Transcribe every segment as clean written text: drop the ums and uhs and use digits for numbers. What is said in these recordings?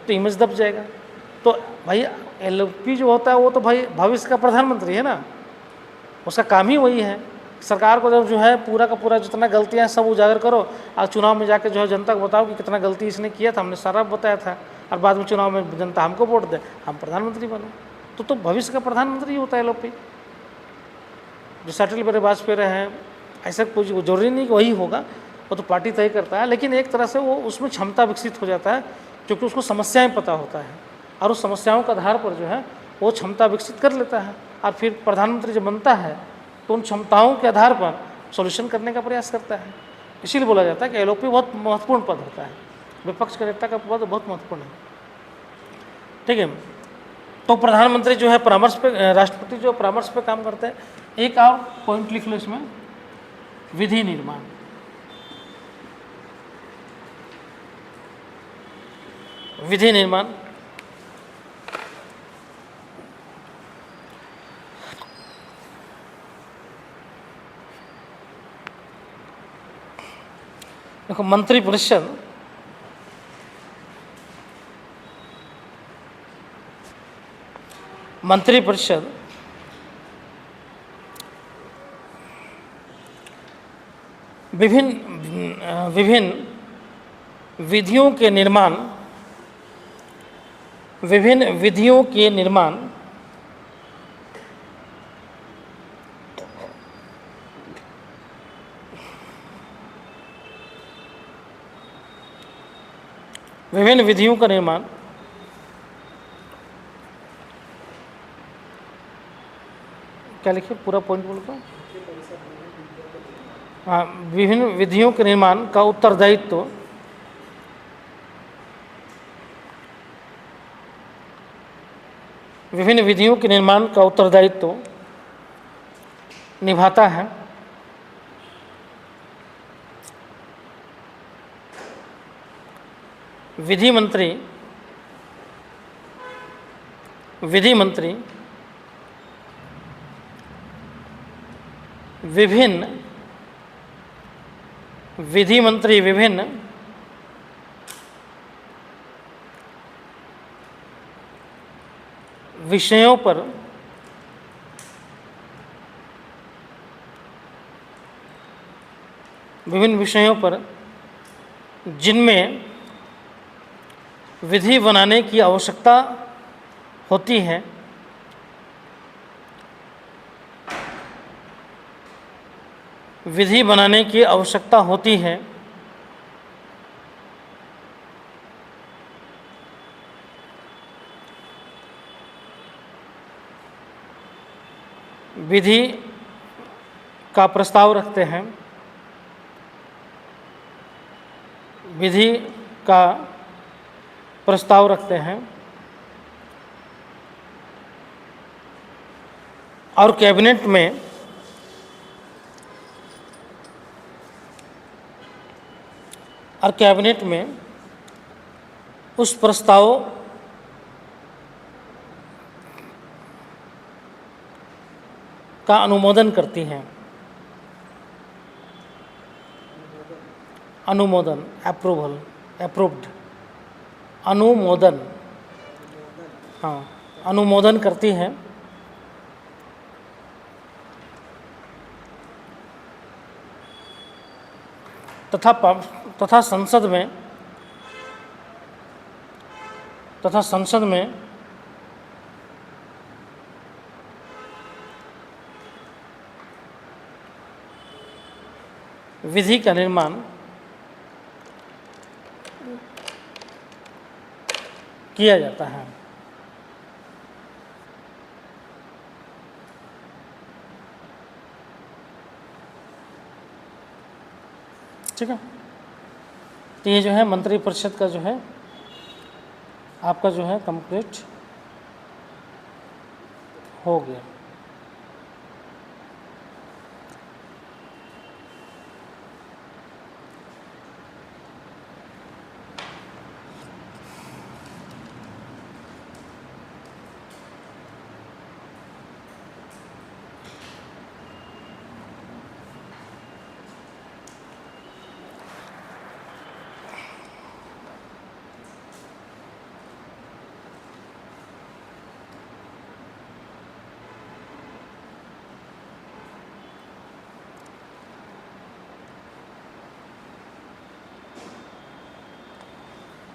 तो इमेज दब जाएगा। तो भाई एलओपी जो होता है वो तो भाई भविष्य का प्रधानमंत्री है ना, उसका काम ही वही है। सरकार को जब जो है पूरा का पूरा जितना गलतियां सब उजागर करो और चुनाव में जाके जो है जनता को बताओ कि कितना गलती इसने किया था, हमने सारा बताया था, और बाद में चुनाव में जनता हमको वोट दे, हम प्रधानमंत्री बने, तो भविष्य का प्रधानमंत्री होता है एलओपी। जो अटल बिहारी वाजपेयी रहे हैं, ऐसा कुछ जरूरी नहीं कि वही होगा, वो तो पार्टी तय करता है, लेकिन एक तरह से वो उसमें क्षमता विकसित हो जाता है क्योंकि उसको समस्याएं पता होता है और उस समस्याओं के आधार पर जो है वो क्षमता विकसित कर लेता है, और फिर प्रधानमंत्री जब बनता है तो उन क्षमताओं के आधार पर सॉल्यूशन करने का प्रयास करता है। इसीलिए बोला जाता है कि एलओपी बहुत महत्वपूर्ण पद होता है, विपक्ष के नेता का पद बहुत महत्वपूर्ण है। ठीक है, तो प्रधानमंत्री जो है परामर्श पे, राष्ट्रपति जो परामर्श पे काम करते हैं। एक और पॉइंट लिख लो इसमें, विधि निर्माण। विधि निर्माण देखो, मंत्रिपरिषद विभिन्न विधियों के निर्माण क्या लिखे, पूरा पॉइंट बोल दो। हाँ, विभिन्न विधियों के निर्माण का उत्तरदायित्व निभाता है। विधि मंत्री विभिन्न विषयों पर जिनमें विधि बनाने की आवश्यकता होती है, विधि का प्रस्ताव रखते हैं, और कैबिनेट में उस प्रस्ताव का अनुमोदन करती हैं। अनुमोदन, अप्रूव्ड, अनुमोदन करती हैं तथा संसद में विधि का निर्माण किया जाता है। ठीक है, तो ये जो है मंत्रिपरिषद का जो है आपका जो है कंप्लीट हो गया।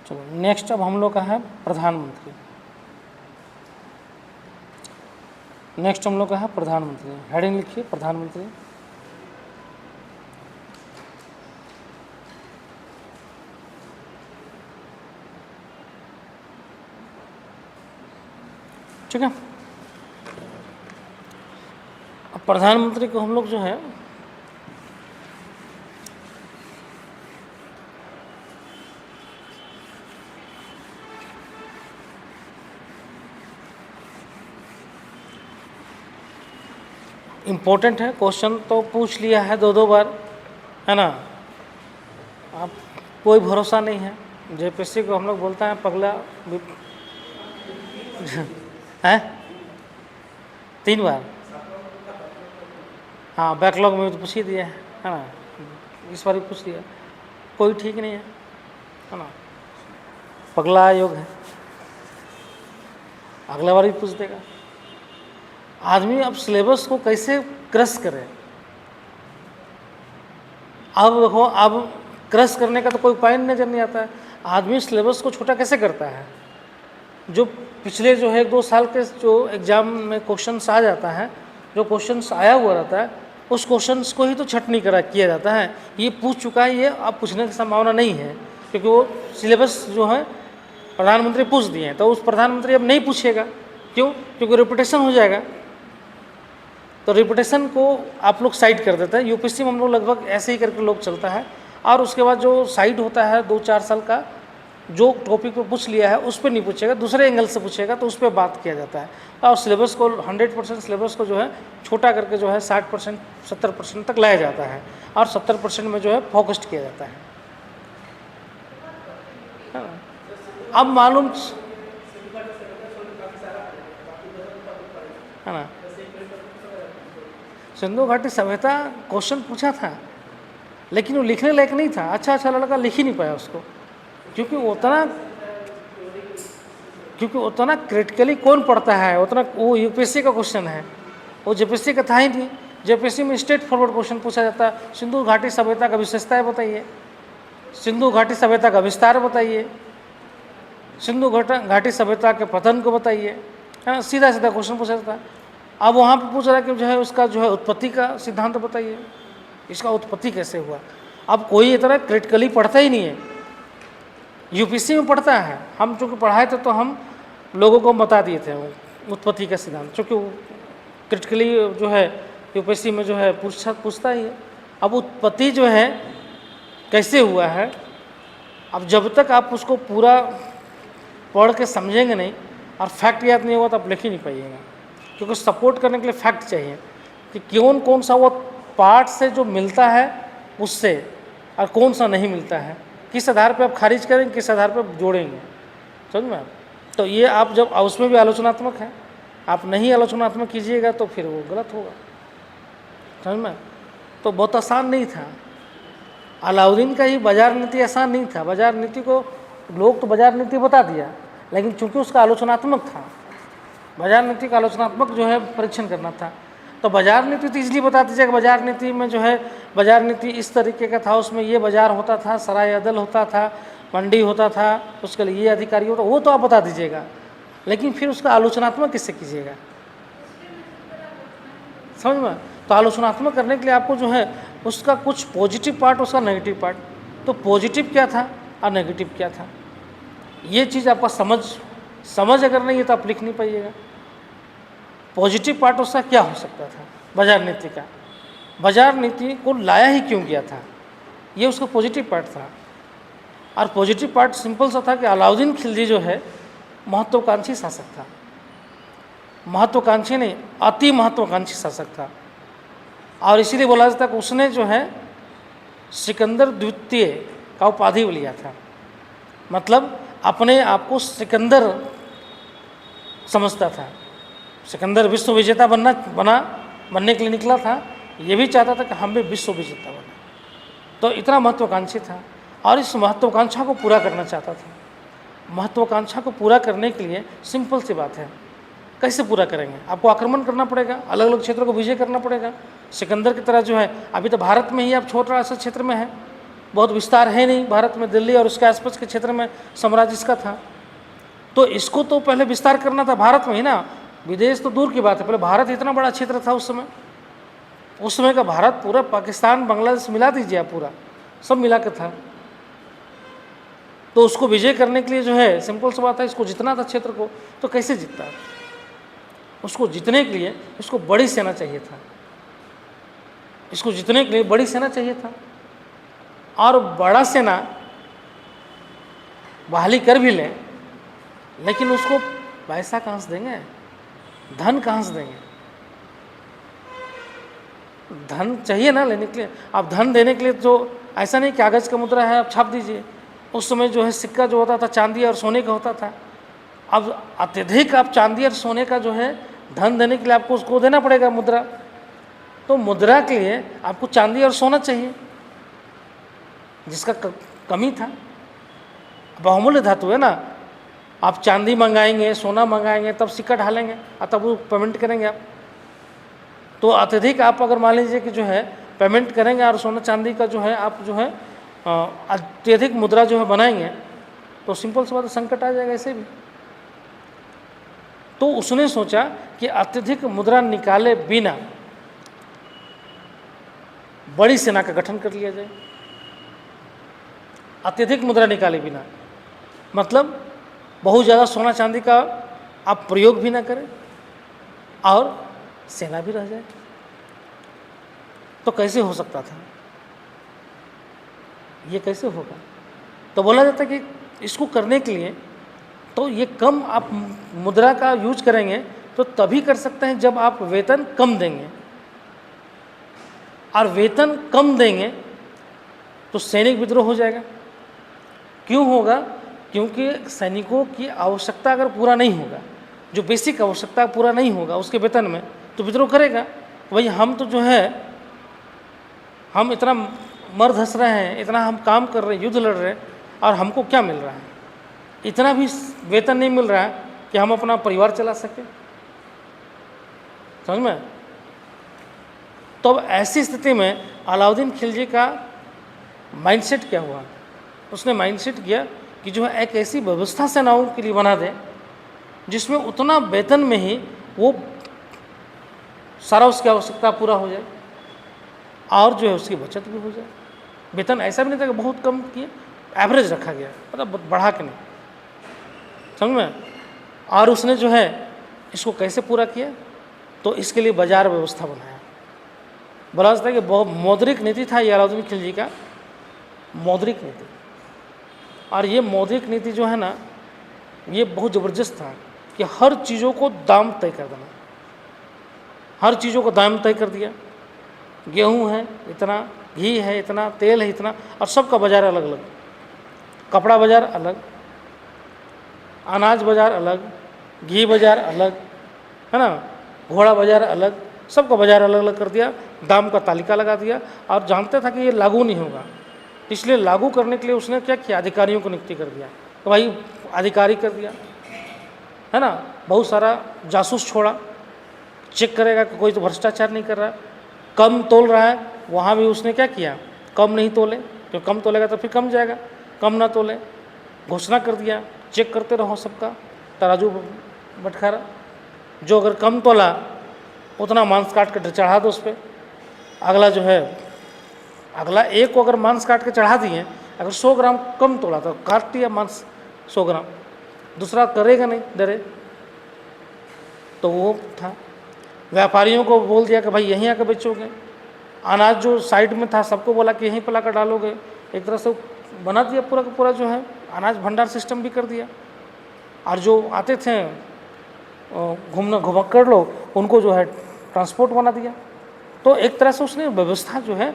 चलो नेक्स्ट अब हम लोग का है प्रधानमंत्री। नेक्स्ट हम लोग का है प्रधानमंत्री। हेडिंग लिखिए प्रधानमंत्री। ठीक है। अब प्रधानमंत्री को हम लोग जो है इम्पोर्टेंट है, क्वेश्चन तो पूछ लिया है 2-2 बार, है ना। अब कोई भरोसा नहीं है। जेपीएससी को हम लोग बोलते हैं पगला है 3 बार। हाँ बैकलॉग में तो पूछ ही दिया है ना, इस बार भी पूछ दिया। कोई ठीक नहीं है ना, पगला योग है, अगला बार भी पूछ देगा। आदमी अब सिलेबस को कैसे क्रश करे। अब देखो, अब क्रश करने का तो कोई उपाय नजर नहीं आता है। आदमी सिलेबस को छोटा कैसे करता है। जो पिछले जो है 1-2 साल के जो एग्जाम में क्वेश्चंस आ जाता है, जो क्वेश्चंस आया हुआ रहता है, उस क्वेश्चंस को ही तो छटनी किया जाता है। ये पूछ चुका है, ये अब पूछने की संभावना नहीं है, क्योंकि वो सिलेबस जो है प्रधानमंत्री पूछ दिए हैं, तो उस प्रधानमंत्री अब नहीं पूछेगा। क्यों? क्योंकि रिपीटेशन हो जाएगा। तो रिपीटेशन को आप लोग साइड कर देते हैं। यूपीएससी में हम लोग लगभग ऐसे ही करके लोग चलता है, और उसके बाद जो साइड होता है 2-4 साल का, जो टॉपिक पे पूछ लिया है उस पर नहीं पूछेगा, दूसरे एंगल से पूछेगा, तो उस पर बात किया जाता है। और सिलेबस को 100% सिलेबस को जो है छोटा करके जो है 60% 70% तक लाया जाता है, और 70% में जो है फोकस्ड किया जाता है। अब मालूम है ना, सिंधु घाटी सभ्यता क्वेश्चन पूछा था, लेकिन वो लिखने लायक नहीं था। अच्छा लड़का लिख ही नहीं पाया उसको, क्योंकि उतना क्रिटिकली कौन पढ़ता है उतना। वो यूपीएससी का क्वेश्चन है, वो जेपीएससी का था ही नहीं। जेपीएससी में स्ट्रेट फॉरवर्ड क्वेश्चन पूछा जाता है, सिंधु घाटी सभ्यता का विशेषताएं बताइए, सिंधु घाटी सभ्यता का विस्तार बताइए, सिंधु घाटी सभ्यता के पतन को बताइए, है ना। सीधा क्वेश्चन पूछा जाता है। अब वहाँ पे पूछ रहा है कि जो है उसका जो है उत्पत्ति का सिद्धांत बताइए, इसका उत्पत्ति कैसे हुआ। अब कोई इतना क्रिटिकली पढ़ता ही नहीं है। यूपीएससी में पढ़ता है, हम चूँकि पढ़ाए थे तो हम लोगों को बता दिए थे उत्पत्ति का सिद्धांत, चूँकि क्रिटिकली जो है यूपीएससी में जो है पूछता ही है। अब उत्पत्ति जो है कैसे हुआ है, अब जब तक आप उसको पूरा पढ़ के समझेंगे नहीं और फैक्ट याद नहीं होगा तो आप लिख ही नहीं पाइएगा, क्योंकि सपोर्ट करने के लिए फैक्ट चाहिए कि कौन सा वो पार्ट से जो मिलता है उससे, और कौन सा नहीं मिलता है, किस आधार पे आप खारिज करेंगे, किस आधार पे आप जोड़ेंगे। समझ में आप। तो ये आप जब उसमें भी आलोचनात्मक है, आप नहीं आलोचनात्मक कीजिएगा तो फिर वो गलत होगा। समझ में। तो बहुत आसान नहीं था। अलाउद्दीन का ही बाजार नीति आसान नहीं था। बाजार नीति को लोग तो बाजार नीति बता दिया, लेकिन चूंकि उसका आलोचनात्मक था, बाजार नीति का आलोचनात्मक जो है परीक्षण करना था, तो बाजार नीति तो इसलिए बता दीजिएगा। बाजार नीति में जो है बाजार नीति इस तरीके का था, उसमें ये बाजार होता था, सराय अदल होता था, मंडी होता था, उसके लिए ये अधिकारी होता, वो तो आप बता दीजिएगा, लेकिन फिर उसका आलोचनात्मक किससे कीजिएगा। समझ में। तो आलोचनात्मक करने के लिए आपको जो है उसका कुछ पॉजिटिव पार्ट, उसका नेगेटिव पार्ट, तो पॉजिटिव क्या था और नेगेटिव क्या था, ये चीज़ आपका समझ अगर नहीं है तो आप लिख नहीं पाइएगा। पॉजिटिव पार्ट उसका क्या हो सकता था बाजार नीति का, बाजार नीति को लाया ही क्यों गया था, ये उसका पॉजिटिव पार्ट था। और पॉजिटिव पार्ट सिंपल सा था कि अलाउद्दीन खिलजी जो है महत्वाकांक्षी शासक था। महत्वाकांक्षी नहीं, अति महत्वाकांक्षी शासक था, और इसीलिए बोला जाता है कि उसने जो है सिकंदर द्वितीय का उपाधि लिया था। मतलब अपने आप को सिकंदर समझता था। सिकंदर विश्व विजेता बनने के लिए निकला था, ये भी चाहता था कि हम भी विश्व विजेता बने। तो इतना महत्वाकांक्षी था, और इस महत्वाकांक्षा को पूरा करना चाहता था। महत्वाकांक्षा को पूरा करने के लिए सिंपल सी बात है, कैसे पूरा करेंगे, आपको आक्रमण करना पड़ेगा, अलग अलग क्षेत्रों को विजय करना पड़ेगा। सिकंदर की तरह जो है, अभी तो भारत में ही आप छोटा सा क्षेत्र में है, बहुत विस्तार है नहीं भारत में, दिल्ली और उसके आसपास के क्षेत्र में साम्राज्य इसका था। तो इसको तो पहले विस्तार करना था भारत में ही ना, विदेश तो दूर की बात है, पहले भारत इतना बड़ा क्षेत्र था उस समय। उस समय का भारत पूरा पाकिस्तान बांग्लादेश मिला दीजिए आप, पूरा सब मिला के था। तो उसको विजय करने के लिए जो है सिंपल सी बात है, इसको जितना था क्षेत्र को, तो कैसे जीतता? उसको जीतने के लिए इसको बड़ी सेना चाहिए था, इसको जीतने के लिए बड़ी सेना चाहिए था। और बड़ा सेना बहाली कर भी लें, लेकिन उसको पैसा कहाँ से देंगे, धन कहाँ से देंगे? धन चाहिए ना लेने के लिए। आप धन देने के लिए तो ऐसा नहीं कागज़ का मुद्रा है आप छाप दीजिए। उस समय जो है सिक्का जो होता था चांदी और सोने का होता था। अब अत्यधिक आप चांदी और सोने का जो है धन देने के लिए आपको उसको देना पड़ेगा मुद्रा। तो मुद्रा के लिए आपको चांदी और सोना चाहिए, जिसका कमी था। बहुमूल्य धातु है ना, आप चांदी मंगाएंगे, सोना मंगाएंगे, तब सिक्का ढालेंगे और तब वो पेमेंट करेंगे आप। तो अत्यधिक आप अगर मान लीजिए कि जो है पेमेंट करेंगे और सोना चांदी का जो है आप जो है अत्यधिक मुद्रा जो है बनाएंगे, तो सिंपल सी बात संकट आ जाएगा ऐसे भी। तो उसने सोचा कि अत्यधिक मुद्रा निकाले बिना बड़ी सेना का गठन कर लिया जाए। अत्यधिक मुद्रा निकाले बिना मतलब बहुत ज़्यादा सोना चांदी का आप प्रयोग भी ना करें और सेना भी रह जाए। तो कैसे हो सकता था ये, कैसे होगा? तो बोला जाता कि इसको करने के लिए तो ये कम आप मुद्रा का यूज करेंगे तो तभी कर सकते हैं जब आप वेतन कम देंगे, और वेतन कम देंगे तो सैनिक विद्रोह हो जाएगा। क्यों होगा? क्योंकि सैनिकों की आवश्यकता अगर पूरा नहीं होगा, जो बेसिक आवश्यकता पूरा नहीं होगा उसके वेतन में, तो विद्रोह करेगा। भाई हम तो जो है हम इतना मर धस रहे हैं, इतना हम काम कर रहे हैं, युद्ध लड़ रहे हैं, और हमको क्या मिल रहा है? इतना भी वेतन नहीं मिल रहा है कि हम अपना परिवार चला सकें। समझ में? तो अब ऐसी स्थिति में अलाउद्दीन खिलजी का माइंडसेट क्या हुआ? उसने माइंडसेट किया कि जो है एक ऐसी व्यवस्था सेनाओं के लिए बना दें जिसमें उतना वेतन में ही वो सारा उसकी आवश्यकता पूरा हो जाए और जो है उसकी बचत भी हो जाए। वेतन ऐसा भी नहीं था कि बहुत कम किए, एवरेज रखा गया, मतलब बढ़ा के नहीं। समझ में? और उसने जो है इसको कैसे पूरा किया? तो इसके लिए बाजार व्यवस्था बनाया। बोला जाता है कि बहुत मौद्रिक नीति था ये अलाउद्दीन खिलजी का, मौद्रिक नीति। और ये मौद्रिक नीति जो है ना, ये बहुत ज़बरदस्त था कि हर चीज़ों को दाम तय कर देना, हर चीज़ों को दाम तय कर दिया। गेहूं है इतना, घी है इतना, तेल है इतना, और सबका बाजार अलग अलग। कपड़ा बाजार अलग, अनाज बाजार अलग, घी बाजार अलग, है ना, घोड़ा बाजार अलग, सबका बाजार अलग अलग कर दिया, दाम का तालिका लगा दिया। और जानते था कि ये लागू नहीं होगा, इसलिए लागू करने के लिए उसने क्या किया? अधिकारियों को नियुक्ति कर दिया। तो भाई अधिकारी कर दिया, है ना, बहुत सारा जासूस छोड़ा, चेक करेगा कि कोई तो भ्रष्टाचार नहीं कर रहा। कम तोल रहा है वहाँ भी उसने क्या किया? कम नहीं तोले, तो कम तोलेगा तो फिर कम जाएगा, कम ना तोले। घोषणा कर दिया चेक करते रहो सबका, तराजू बटखारा, जो अगर कम तोला उतना मांस काट कर चढ़ा दो उस पर। अगला जो है, अगला एक को अगर मांस काट के चढ़ा दिए, अगर 100 ग्राम कम तोला तो काट दिया मांस 100 ग्राम, दूसरा करेगा नहीं डरे। तो वो था। व्यापारियों को बोल दिया कि भाई यहीं आकर बेचोगे। अनाज जो साइड में था सबको बोला कि यहीं पर लाकर डालोगे। एक तरह से बना दिया पूरा का पूरा जो है अनाज भंडार सिस्टम भी कर दिया। और जो आते थे घूमना घुमक्कड़ लोग, उनको जो है ट्रांसपोर्ट बना दिया। तो एक तरह से उसने व्यवस्था जो है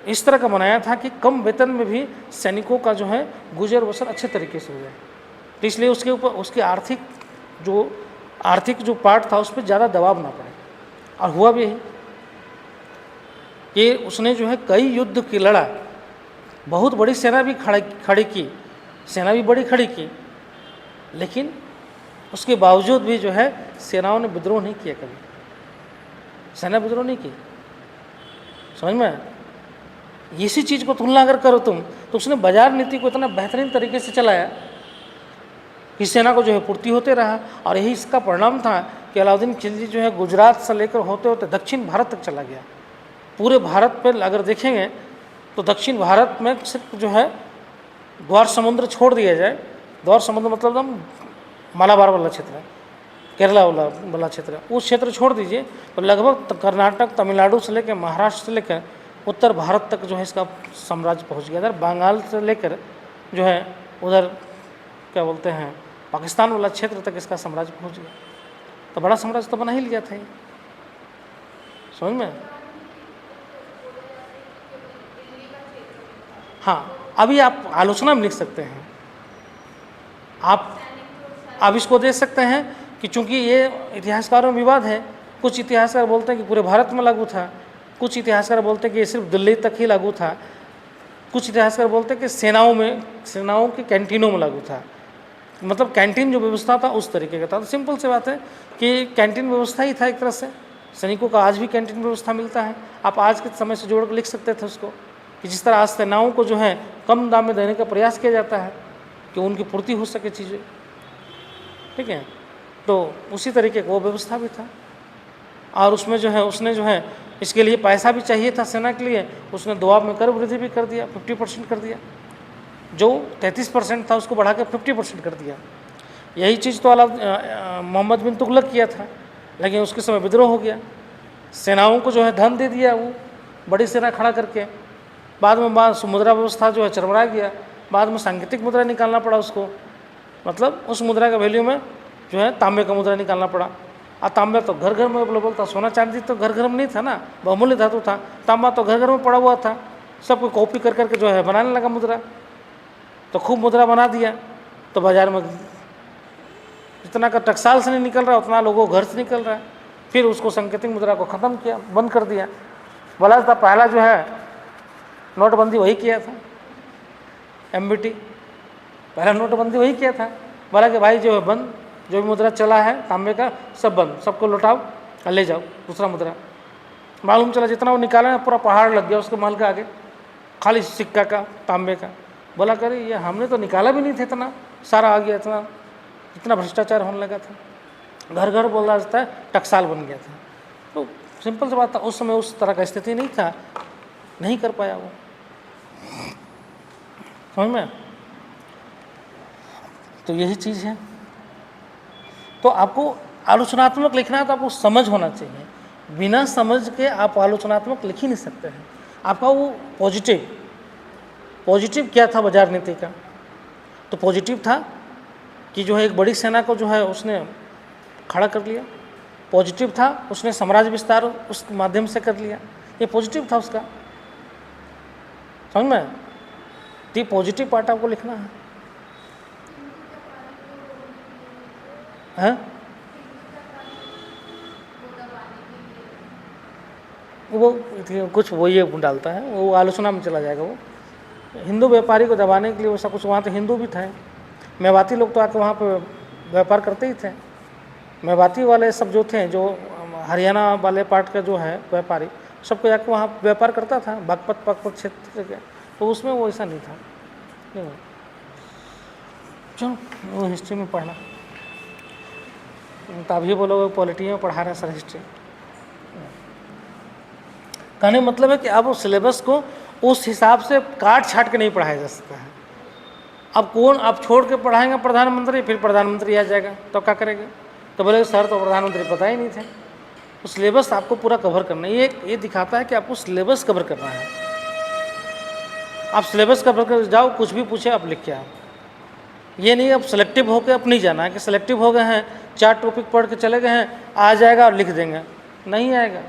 इस तरह का बनाया था कि कम वेतन में भी सैनिकों का जो है गुजर बसर अच्छे तरीके से हो जाए। तो इसलिए उसके ऊपर उसकी आर्थिक जो पार्ट था उस पर ज़्यादा दबाव ना पड़े। और हुआ भी यही कि उसने जो है कई युद्ध की लड़ा, बहुत बड़ी सेना भी खड़ी की, सेना भी बड़ी खड़ी की, लेकिन उसके बावजूद भी जो है सेनाओं ने विद्रोह नहीं किया कभी, सेना विद्रोह नहीं की। समझ में? इसी चीज़ को तुलना अगर करो तुम, तो उसने बाजार नीति को इतना बेहतरीन तरीके से चलाया कि सेना को जो है पूर्ति होते रहा। और यही इसका परिणाम था कि अलाउद्दीन खिलजी जो है गुजरात से लेकर होते होते दक्षिण भारत तक चला गया। पूरे भारत पर अगर देखेंगे तो दक्षिण भारत में सिर्फ जो है द्वार समुद्र छोड़ दिया जाए, द्वार समुद्र मतलब एकदम मालाबार वाला क्षेत्र है, केरला वाला क्षेत्र है, उस क्षेत्र छोड़ दीजिए तो लगभग कर्नाटक, तमिलनाडु से लेकर महाराष्ट्र से लेकर उत्तर भारत तक जो है इसका साम्राज्य पहुंच गया। इधर बंगाल से लेकर जो है उधर क्या बोलते हैं पाकिस्तान वाला क्षेत्र तक इसका साम्राज्य पहुंच गया। तो बड़ा साम्राज्य तो बना ही लिया था ये, समझ में। हाँ, अभी आप आलोचना में लिख सकते हैं, आप इसको देख सकते हैं कि चूंकि ये इतिहासकारों में विवाद है, कुछ इतिहासकार बोलते हैं कि पूरे भारत में लागू था, कुछ इतिहासकार बोलते हैं कि ये सिर्फ दिल्ली तक ही लागू था, कुछ इतिहासकार बोलते हैं कि सेनाओं की कैंटीनों में लागू था। मतलब कैंटीन जो व्यवस्था था उस तरीके का था। तो सिंपल सी बात है कि कैंटीन व्यवस्था ही था एक तरह से। सैनिकों का आज भी कैंटीन व्यवस्था मिलता है, आप आज के समय से जोड़ कर लिख सकते थे उसको, कि जिस तरह आज सेनाओं को जो है कम दाम में देने का प्रयास किया जाता है कि उनकी पूर्ति हो सके चीज़ें, ठीक है। तो उसी तरीके का वो व्यवस्था भी था। और उसमें जो है उसने जो है इसके लिए पैसा भी चाहिए था सेना के लिए, उसने दुआब में कर वृद्धि भी कर दिया, 50% कर दिया, जो 33% था उसको बढ़ा के 50% कर दिया। यही चीज़ तो मोहम्मद बिन तुगलक किया था, लेकिन उसके समय विद्रोह हो गया, सेनाओं को जो है धन दे दिया वो बड़ी सेना खड़ा करके। बाद में मुद्रा व्यवस्था जो है चरमरा गया, बाद में सांकेतिक मुद्रा निकालना पड़ा उसको, मतलब उस मुद्रा का वैल्यू में जो है तांबे का मुद्रा निकालना पड़ा। और तांबा तो घर घर में अवेलेबल था, सोना चांदी तो घर घर में नहीं था ना, बहुमूल्य धातु था, तांबा तो घर घर में पड़ा हुआ था, सबको कॉपी कर करके जो है बनाने लगा मुद्रा। तो खूब मुद्रा बना दिया, तो बाजार में जितना का टकसाल से नहीं निकल रहा उतना लोगों को घर से निकल रहा है। फिर उसको सांकेतिक मुद्रा को ख़त्म किया, बंद कर दिया। बोला था पहला जो है नोटबंदी वही किया था, MBT पहला नोटबंदी वही किया था। बोला कि भाई जो है बंद, जो भी मुद्रा चला है तांबे का सब बंद, सबको लौटाओ और ले जाओ दूसरा मुद्रा। मालूम चला जितना वो निकाला पूरा पहाड़ लग गया उसके महल के आगे, खाली सिक्का का तांबे का। बोला करे ये हमने तो निकाला भी नहीं था, इतना सारा आ गया, इतना भ्रष्टाचार होने लगा था, घर घर बोला जाता है टकसाल बन गया था। तो सिंपल सी बात था, उस समय उस तरह का स्थिति नहीं था, नहीं कर पाया वो, समझ में। तो यही चीज़ है। तो आपको आलोचनात्मक लिखना है तो आपको समझ होना चाहिए, बिना समझ के आप आलोचनात्मक लिख ही नहीं सकते हैं। आपका वो पॉजिटिव क्या था बाजार नीति का, तो पॉजिटिव था कि जो है एक बड़ी सेना को जो है उसने खड़ा कर लिया, पॉजिटिव था उसने साम्राज्य विस्तार उस माध्यम से कर लिया, ये पॉजिटिव था उसका, समझ में। तो ये पॉजिटिव पार्ट आपको लिखना है, हैं? वो कुछ वो ये डालता है, वो आलोचना में चला जाएगा। वो हिंदू व्यापारी को दबाने के लिए वैसा कुछ, वहाँ तो हिंदू भी थे, मेवाती लोग तो आके वहाँ पे व्यापार करते ही थे। मेवाती वाले सब जो थे, जो हरियाणा वाले पार्ट का जो है व्यापारी, सबको जाके वहाँ व्यापार करता था बागपत क्षेत्र के, तो उसमें वो ऐसा नहीं था। चलो वो हिस्ट्री में पढ़ना, तो अभी बोलोगे पॉलिटी में पढ़ा रहे सर हिस्ट्री। कहने मतलब है कि अब उस सिलेबस को उस हिसाब से काट छाट के नहीं पढ़ाया जा सकता है। अब कौन आप छोड़ के पढ़ाएंगे प्रधानमंत्री, फिर प्रधानमंत्री आ जाएगा तो क्या करेंगे, तो बोले सर तो प्रधानमंत्री पता ही नहीं थे। तो सिलेबस आपको पूरा कवर करना है, ये दिखाता है कि आपको सिलेबस कवर करना है। आप सिलेबस कवर कर जाओ, कुछ भी पूछे आप लिख के आओ। ये नहीं अब सेलेक्टिव होकर अब नहीं जाना है कि सेलेक्टिव हो गए हैं, 4 टॉपिक पढ़ के चले गए हैं, आ जाएगा और लिख देंगे, नहीं आएगा,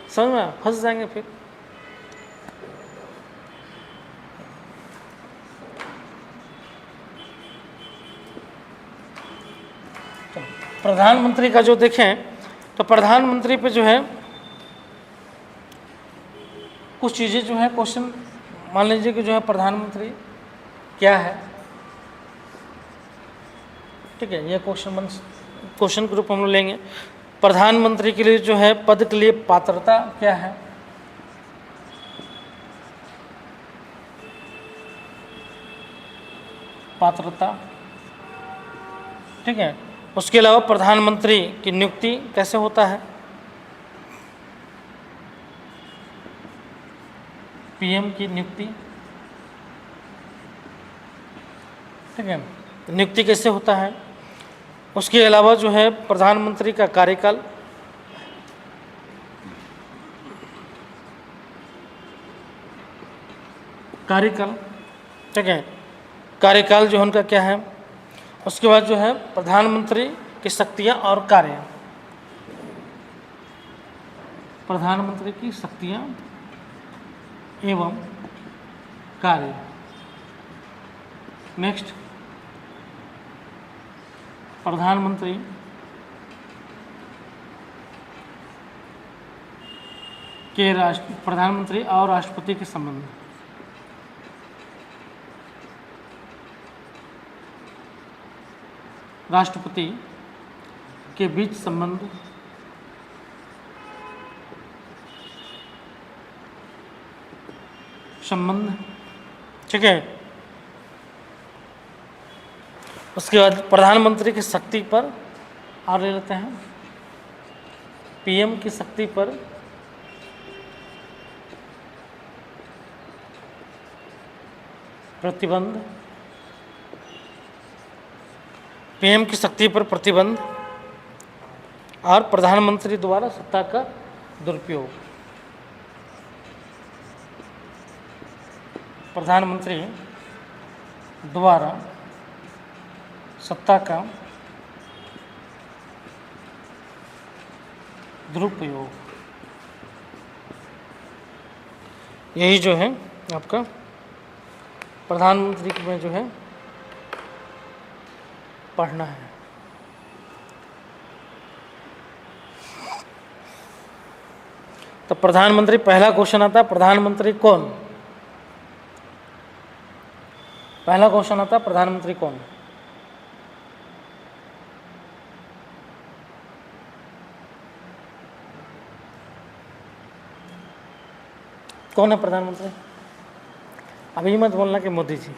समझ में फंस जाएंगे फिर। प्रधानमंत्री का जो देखें तो प्रधानमंत्री पे जो है कुछ चीज़ें जो है क्वेश्चन, मान लीजिए कि जो है प्रधानमंत्री क्या है, ठीक है, ये क्वेश्चन के रूप हम लोग लेंगे। प्रधानमंत्री के लिए जो है पद के लिए पात्रता क्या है, पात्रता, ठीक है। उसके अलावा प्रधानमंत्री की नियुक्ति कैसे होता है? पीएम की नियुक्ति, ठीक है, नियुक्ति कैसे होता है? उसके अलावा जो है प्रधानमंत्री का कार्यकाल, ठीक है, कार्यकाल जो है उनका क्या है? उसके बाद जो है प्रधानमंत्री की शक्तियां और कार्य, प्रधानमंत्री की शक्तियां एवं कार्य। नेक्स्ट, प्रधानमंत्री प्रधानमंत्री और राष्ट्रपति के संबंध, राष्ट्रपति के बीच संबंध, ठीक है। उसके बाद प्रधानमंत्री की शक्ति पर और ले लेते हैं, पीएम की शक्ति पर प्रतिबंध, पीएम की शक्ति पर प्रतिबंध और प्रधानमंत्री द्वारा सत्ता का दुरुपयोग, प्रधानमंत्री द्वारा सत्ता का दुरुपयोग, यही जो है आपका प्रधानमंत्री में जो है पढ़ना है। तो प्रधानमंत्री, पहला क्वेश्चन आता है प्रधानमंत्री कौन? पहला क्वेश्चन आता है प्रधानमंत्री कौन? कौन है प्रधानमंत्री? अभी मत बोलना कि मोदी जी।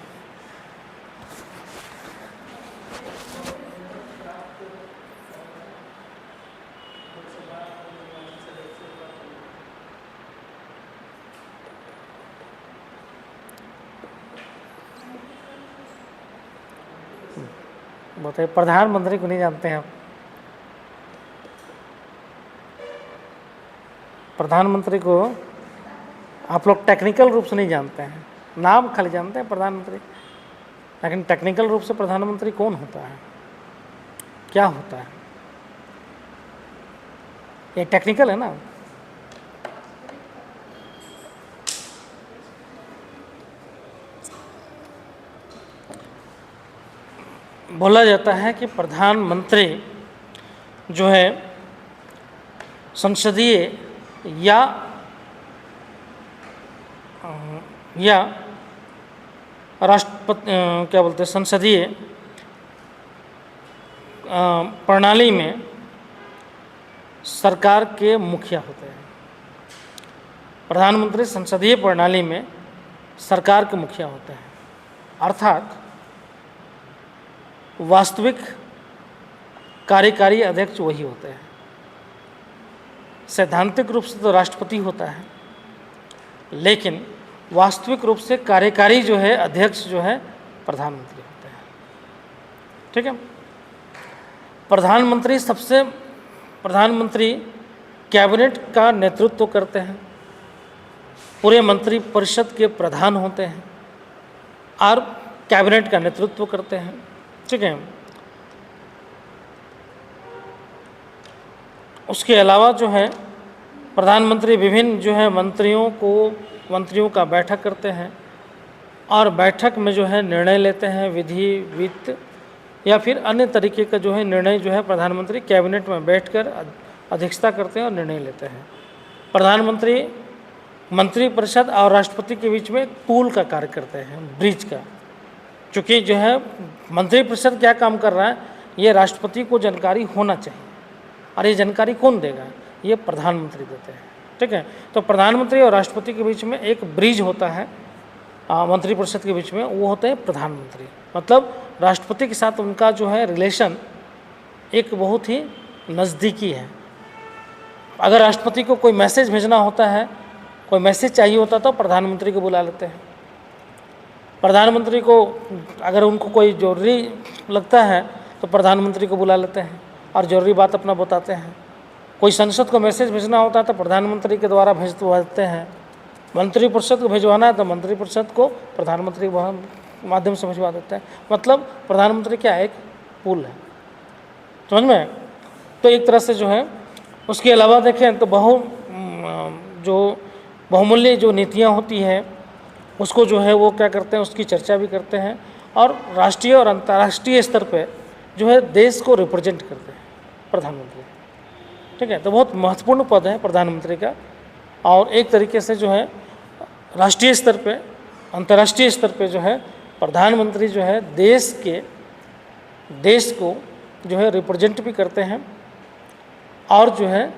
बताइए, प्रधानमंत्री को नहीं जानते हैं आप? प्रधानमंत्री को आप लोग टेक्निकल रूप से नहीं जानते हैं, नाम खाली जानते हैं प्रधानमंत्री, लेकिन टेक्निकल रूप से प्रधानमंत्री कौन होता है, क्या होता है, ये टेक्निकल है ना। बोला जाता है कि प्रधानमंत्री जो है संसदीय या राष्ट्रपति, क्या बोलते हैं, संसदीय प्रणाली में सरकार के मुखिया होते हैं। प्रधानमंत्री संसदीय प्रणाली में सरकार के मुखिया होते हैं, अर्थात वास्तविक कार्यकारी अध्यक्ष वही होते हैं। सैद्धांतिक रूप से तो राष्ट्रपति होता है, लेकिन वास्तविक रूप से कार्यकारी जो है अध्यक्ष जो है प्रधानमंत्री होते हैं, ठीक है। प्रधानमंत्री कैबिनेट का नेतृत्व करते हैं, पूरे मंत्री परिषद के प्रधान होते हैं और कैबिनेट का नेतृत्व करते हैं, ठीक है। उसके अलावा जो है प्रधानमंत्री विभिन्न जो है मंत्रियों का बैठक करते हैं और बैठक में जो है निर्णय लेते हैं, विधि वित्त या फिर अन्य तरीके का जो है निर्णय जो है प्रधानमंत्री कैबिनेट में बैठकर अध्यक्षता करते हैं और निर्णय लेते हैं। प्रधानमंत्री मंत्रिपरिषद और राष्ट्रपति के बीच में पुल का कार्य करते हैं, ब्रिज का। चूँकि जो है मंत्रिपरिषद क्या काम कर रहा है, ये राष्ट्रपति को जानकारी होना चाहिए, और ये जानकारी कौन देगा, ये प्रधानमंत्री देते हैं, ठीक है। तो प्रधानमंत्री और राष्ट्रपति के बीच में एक ब्रिज होता है, मंत्रिपरिषद के बीच में, वो होते हैं प्रधानमंत्री। मतलब राष्ट्रपति के साथ उनका जो है रिलेशन एक बहुत ही नज़दीकी है। अगर राष्ट्रपति को कोई मैसेज भेजना होता है, कोई मैसेज चाहिए होता तो प्रधानमंत्री को बुला लेते हैं। प्रधानमंत्री को अगर उनको कोई जरूरी लगता है तो प्रधानमंत्री को बुला लेते हैं और ज़रूरी बात अपना बताते हैं। कोई संसद को मैसेज भेजना होता है तो प्रधानमंत्री के द्वारा भेजते हैं। मंत्रिपरिषद को भिजवाना है तो मंत्रिपरिषद को प्रधानमंत्री के माध्यम से भिजवा देते हैं। मतलब प्रधानमंत्री क्या एक पुल है, समझ में। तो एक तरह से जो है, उसके अलावा देखें तो बहुमूल्य जो नीतियाँ होती हैं उसको जो है वो क्या करते हैं, उसकी चर्चा भी करते हैं और राष्ट्रीय और अंतर्राष्ट्रीय स्तर पे जो है देश को रिप्रेजेंट करते हैं प्रधानमंत्री। ठीक है, तो बहुत महत्वपूर्ण पद है प्रधानमंत्री का। और एक तरीके से जो है राष्ट्रीय स्तर पे, अंतर्राष्ट्रीय स्तर पे जो है प्रधानमंत्री जो है देश को जो है रिप्रेजेंट भी करते हैं और जो है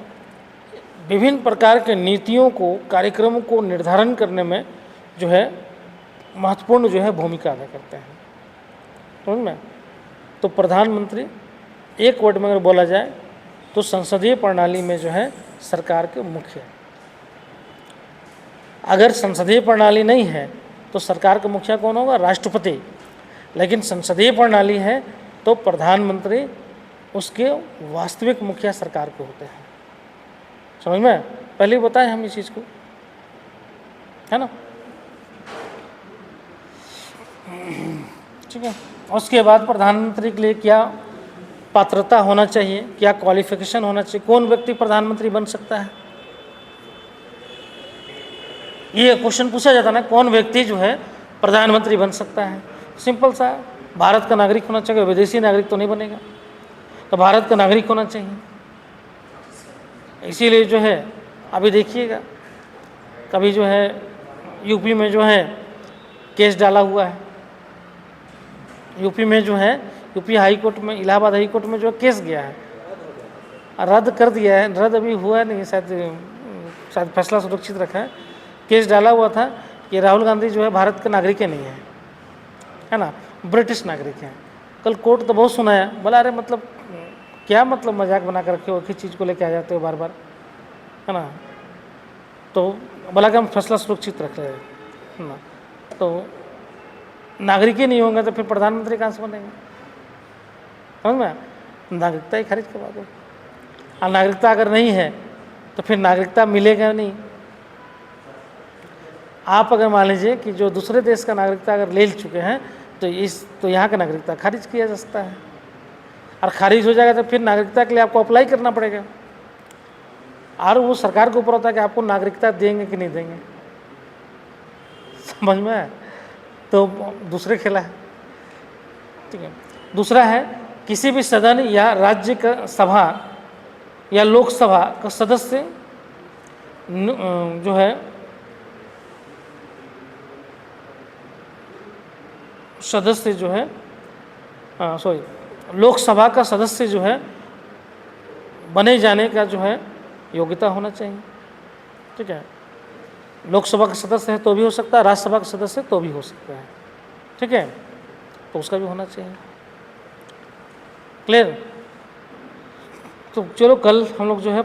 विभिन्न प्रकार के नीतियों को, कार्यक्रमों को निर्धारण करने में जो है महत्वपूर्ण जो है भूमिका अदा करते हैं, समझ में। तो प्रधानमंत्री एक वर्ड में अगर बोला जाए तो संसदीय प्रणाली में जो है सरकार के मुखिया। अगर संसदीय प्रणाली नहीं है तो सरकार का मुखिया कौन होगा, राष्ट्रपति। लेकिन संसदीय प्रणाली है तो प्रधानमंत्री उसके वास्तविक मुखिया सरकार के होते हैं, समझ में। पहले ही बताएं हम इस चीज़ को, है ना। ठीक है, उसके बाद प्रधानमंत्री के लिए क्या पात्रता होना चाहिए, क्या क्वालिफिकेशन होना चाहिए, कौन व्यक्ति प्रधानमंत्री बन सकता है, ये क्वेश्चन पूछा जाता है ना, कौन व्यक्ति जो है प्रधानमंत्री बन सकता है। सिंपल सा, भारत का नागरिक होना चाहिए, विदेशी नागरिक तो नहीं बनेगा, तो भारत का नागरिक होना चाहिए। इसीलिए जो है अभी देखिएगा, कभी जो है यूपी में जो है केस डाला हुआ है, यूपी में जो है यूपी हाई कोर्ट में, इलाहाबाद हाई कोर्ट में जो केस गया है, रद्द कर दिया है, रद्द अभी हुआ नहीं, शायद फैसला सुरक्षित रखा है। केस डाला हुआ था कि राहुल गांधी जो है भारत के नागरिक नहीं है ना, ब्रिटिश नागरिक हैं। कल कोर्ट तो बहुत सुनाया, बोला अरे मतलब क्या मतलब मजाक बना कर रखे हो, एक ही चीज़ को लेके आ जाते हो बार बार, है ना। तो बोला कि हम फैसला सुरक्षित रख रहे हैं ना, तो नागरिक ही नहीं होंगे तो फिर प्रधानमंत्री कहाँ से बनेंगे, समझ में। नागरिकता ही खारिज करवा दो, और नागरिकता अगर नहीं है तो फिर नागरिकता मिलेगा नहीं। आप अगर मान लीजिए कि जो दूसरे देश का नागरिकता अगर ले चुके हैं तो यहाँ का नागरिकता खारिज किया जा सकता है, और खारिज हो जाएगा तो फिर नागरिकता के लिए आपको अप्लाई करना पड़ेगा, और वो सरकार के ऊपर होता है कि आपको नागरिकता देंगे कि नहीं देंगे, समझ में है। तो दूसरे खेला है, ठीक है। दूसरा है किसी भी सदन या राज्य का सभा या लोकसभा का सदस्य जो है लोकसभा का सदस्य जो है बने जाने का जो है योग्यता होना चाहिए, ठीक है। लोकसभा का सदस्य है तो भी हो सकता है, राज्यसभा का सदस्य तो भी हो सकता है, ठीक है। तो उसका भी होना चाहिए, क्लियर। तो चलो कल हम लोग जो है